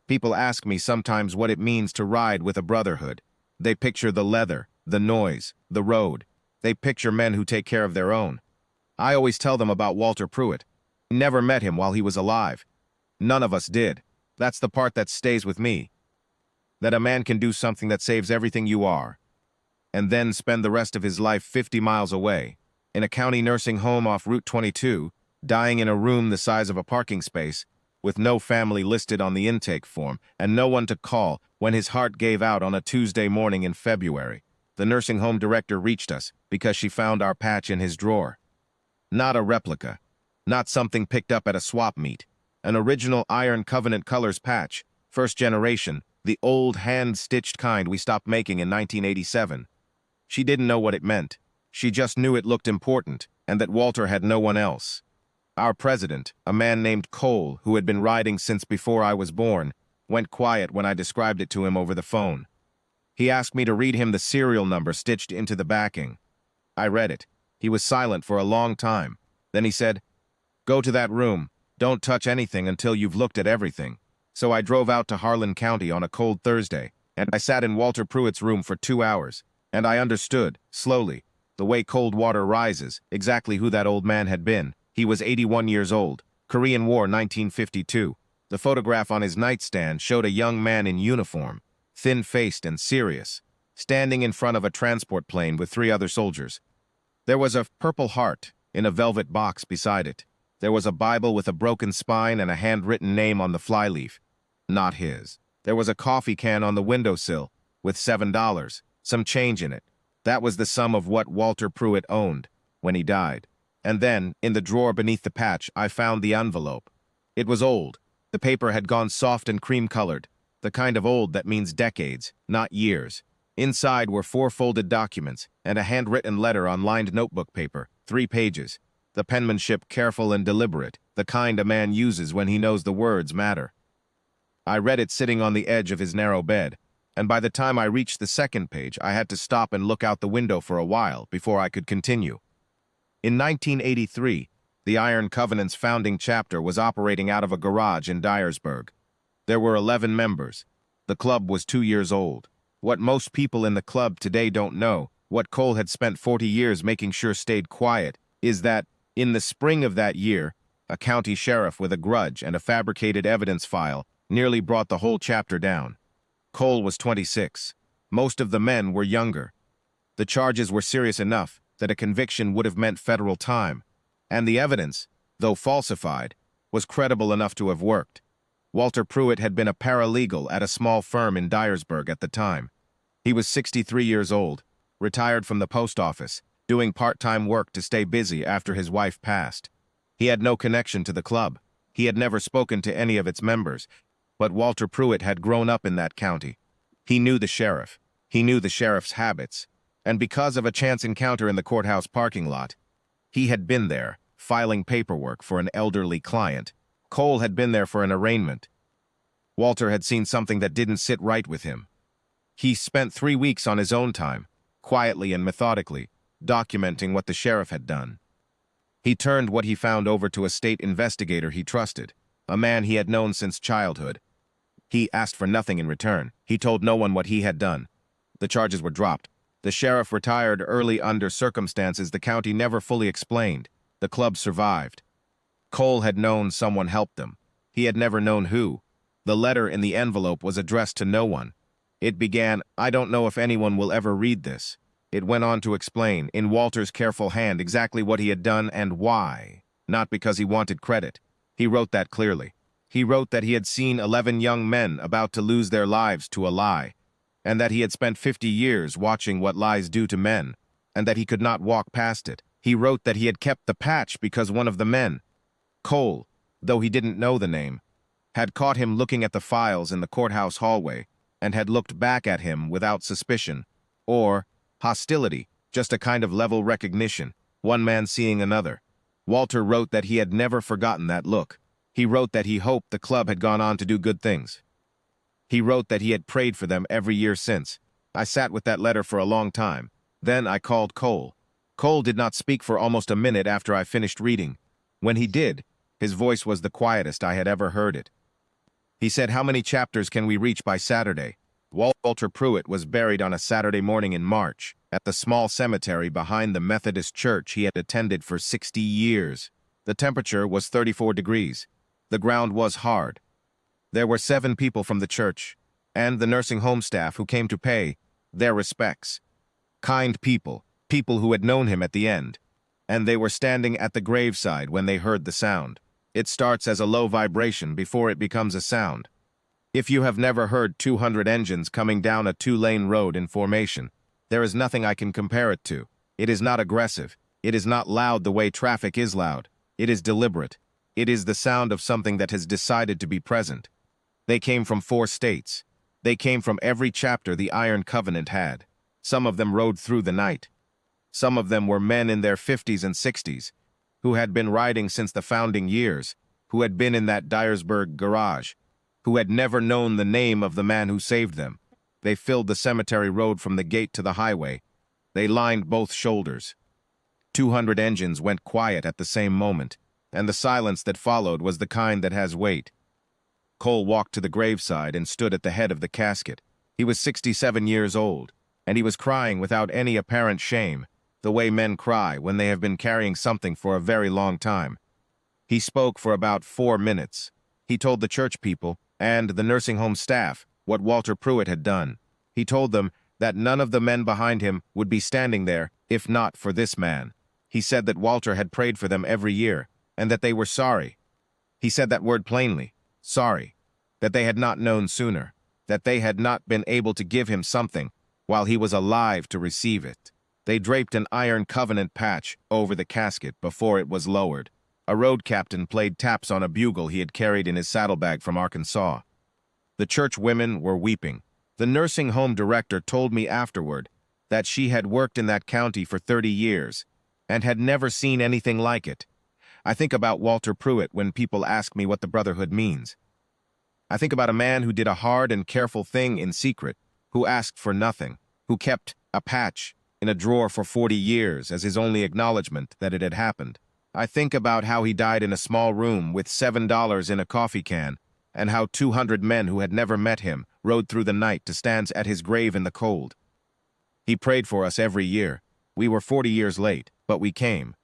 People ask me sometimes what it means to ride with a brotherhood. They picture the leather, the noise, the road. They picture men who take care of their own. I always tell them about Walter Pruitt. Never met him while he was alive. None of us did. That's the part that stays with me. That a man can do something that saves everything you are, and then spend the rest of his life 50 miles away, in a county nursing home off Route 22, dying in a room the size of a parking space, with no family listed on the intake form, and no one to call when his heart gave out on a Tuesday morning in February. The nursing home director reached us because she found our patch in his drawer. Not a replica, not something picked up at a swap meet. An original Iron Covenant Colors patch, first generation, the old hand-stitched kind we stopped making in 1987. She didn't know what it meant. She just knew it looked important, and that Walter had no one else. Our president, a man named Cole, who had been riding since before I was born, went quiet when I described it to him over the phone. He asked me to read him the serial number stitched into the backing. I read it. He was silent for a long time. Then he said, "Go to that room. Don't touch anything until you've looked at everything." So I drove out to Harlan County on a cold Thursday, and I sat in Walter Pruitt's room for 2 hours, and I understood, slowly, the way cold water rises, exactly who that old man had been. He was 81 years old, Korean War 1952. The photograph on his nightstand showed a young man in uniform, thin-faced and serious, standing in front of a transport plane with 3 other soldiers. There was a Purple Heart in a velvet box beside it. There was a Bible with a broken spine and a handwritten name on the flyleaf. Not his. There was a coffee can on the windowsill with $7, some change in it. That was the sum of what Walter Pruitt owned when he died. And then, in the drawer beneath the patch, I found the envelope. It was old. The paper had gone soft and cream-colored, the kind of old that means decades, not years. Inside were 4 folded documents and a handwritten letter on lined notebook paper, 3 pages. The penmanship careful and deliberate, the kind a man uses when he knows the words matter. I read it sitting on the edge of his narrow bed, and by the time I reached the second page, I had to stop and look out the window for a while before I could continue. In 1983, the Iron Covenant's founding chapter was operating out of a garage in Dyersburg. There were 11 members. The club was 2 years old. What most people in the club today don't know, what Cole had spent 40 years making sure stayed quiet, is that, in the spring of that year, a county sheriff with a grudge and a fabricated evidence file nearly brought the whole chapter down. Cole was 26. Most of the men were younger. The charges were serious enough that a conviction would have meant federal time, and the evidence, though falsified, was credible enough to have worked. Walter Pruitt had been a paralegal at a small firm in Dyersburg at the time. He was 63 years old, retired from the post office, doing part-time work to stay busy after his wife passed. He had no connection to the club. He had never spoken to any of its members, but Walter Pruitt had grown up in that county. He knew the sheriff. He knew the sheriff's habits. And because of a chance encounter in the courthouse parking lot, he had been there, filing paperwork for an elderly client. Cole had been there for an arraignment. Walter had seen something that didn't sit right with him. He spent 3 weeks on his own time, quietly and methodically, documenting what the sheriff had done. He turned what he found over to a state investigator he trusted, a man he had known since childhood. He asked for nothing in return. He told no one what he had done. The charges were dropped. The sheriff retired early under circumstances the county never fully explained. The club survived. Cole had known someone helped them. He had never known who. The letter in the envelope was addressed to no one. It began, "I don't know if anyone will ever read this." It went on to explain, in Walter's careful hand, exactly what he had done and why. Not because he wanted credit. He wrote that clearly. He wrote that he had seen 11 young men about to lose their lives to a lie, and that he had spent 50 years watching what lies do to men, and that he could not walk past it. He wrote that he had kept the patch because one of the men, Cole, though he didn't know the name, had caught him looking at the files in the courthouse hallway and had looked back at him without suspicion, or hostility, just a kind of level recognition, one man seeing another. Walter wrote that he had never forgotten that look. He wrote that he hoped the club had gone on to do good things. He wrote that he had prayed for them every year since. I sat with that letter for a long time. Then I called Cole. Cole did not speak for almost a minute after I finished reading. When he did, his voice was the quietest I had ever heard it. He said, "How many chapters can we reach by Saturday?" Walter Pruitt was buried on a Saturday morning in March at the small cemetery behind the Methodist church he had attended for 60 years. The temperature was 34 degrees. The ground was hard. There were 7 people from the church and the nursing home staff who came to pay their respects. Kind people, people who had known him at the end, and they were standing at the graveside when they heard the sound. It starts as a low vibration before it becomes a sound. If you have never heard 200 engines coming down a 2-lane road in formation, there is nothing I can compare it to. It is not aggressive. It is not loud the way traffic is loud. It is deliberate. It is the sound of something that has decided to be present. They came from 4 states. They came from every chapter the Iron Covenant had. Some of them rode through the night. Some of them were men in their 50s and 60s, who had been riding since the founding years, who had been in that Dyersburg garage, who had never known the name of the man who saved them. They filled the cemetery road from the gate to the highway. They lined both shoulders. 200 engines went quiet at the same moment, and the silence that followed was the kind that has weight. Cole walked to the graveside and stood at the head of the casket. He was 67 years old, and he was crying without any apparent shame, the way men cry when they have been carrying something for a very long time. He spoke for about 4 minutes. He told the church people and the nursing home staff what Walter Pruitt had done. He told them that none of the men behind him would be standing there if not for this man. He said that Walter had prayed for them every year, and that they were sorry. He said that word plainly, sorry, that they had not known sooner, that they had not been able to give him something while he was alive to receive it. They draped an Iron Covenant patch over the casket before it was lowered. A road captain played taps on a bugle he had carried in his saddlebag from Arkansas. The church women were weeping. The nursing home director told me afterward that she had worked in that county for 30 years and had never seen anything like it. I think about Walter Pruitt when people ask me what the brotherhood means. I think about a man who did a hard and careful thing in secret, who asked for nothing, who kept a patch in a drawer for 40 years as his only acknowledgement that it had happened. I think about how he died in a small room with $7 in a coffee can, and how 200 men who had never met him rode through the night to stand at his grave in the cold. He prayed for us every year. We were 40 years late, but we came.